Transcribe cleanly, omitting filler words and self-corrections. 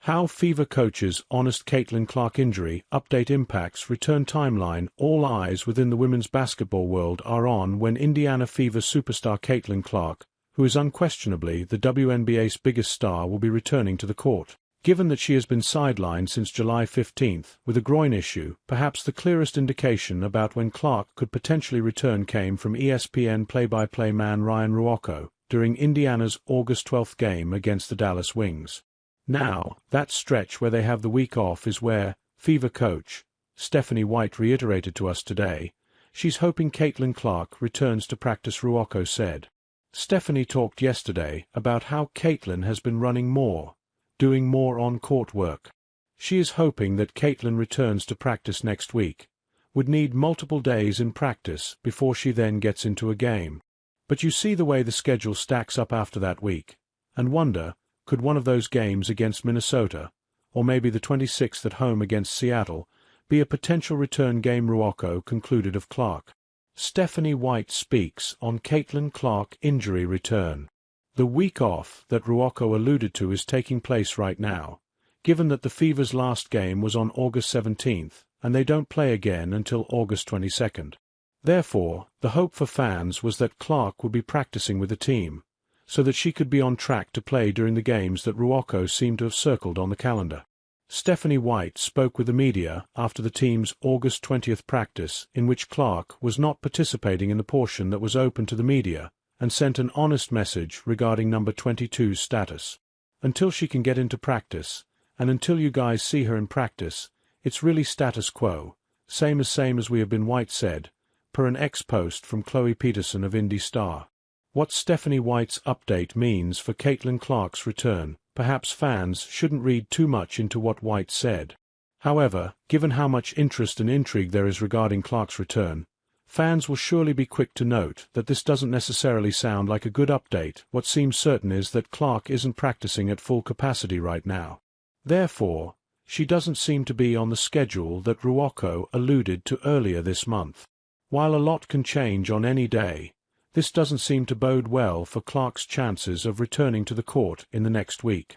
How Fever coach's honest Caitlin Clark injury update impacts return timeline. All eyes within the women's basketball world are on when Indiana Fever superstar Caitlin Clark, who is unquestionably the WNBA's biggest star, will be returning to the court. Given that she has been sidelined since July 15 with a groin issue, perhaps the clearest indication about when Clark could potentially return came from ESPN play-by-play man Ryan Ruocco during Indiana's August 12 game against the Dallas Wings. Now, that stretch where they have the week off is where Fever coach Stephanie White reiterated to us today she's hoping Caitlin Clark returns to practice. Ruocco said. Stephanie talked yesterday about how Caitlin has been running more, doing more on-court work. She is hoping that Caitlin returns to practice next week, would need multiple days in practice before she then gets into a game. But you see the way the schedule stacks up after that week, and wonder, could one of those games against Minnesota, or maybe the 26th at home against Seattle, be a potential return game? Ruocco concluded of Clark. Stephanie White speaks on Caitlin Clark injury return. The week off that Ruocco alluded to is taking place right now, given that the Fever's last game was on August 17, and they don't play again until August 22. Therefore, the hope for fans was that Clark would be practicing with the team, so that she could be on track to play during the games that Ruocco seemed to have circled on the calendar. Stephanie White spoke with the media after the team's August 20 practice, in which Clark was not participating in the portion that was open to the media, and sent an honest message regarding number 22's status. Until she can get into practice, and until you guys see her in practice, it's really status quo, same as we have been, White said, per an ex-post from Chloe Peterson of Indy Star. What Stephanie White's update means for Caitlin Clark's return, perhaps fans shouldn't read too much into what White said. However, given how much interest and intrigue there is regarding Clark's return, fans will surely be quick to note that this doesn't necessarily sound like a good update. What seems certain is that Clark isn't practicing at full capacity right now. Therefore, she doesn't seem to be on the schedule that Ruocco alluded to earlier this month. While a lot can change on any day, this doesn't seem to bode well for Clark's chances of returning to the court in the next week.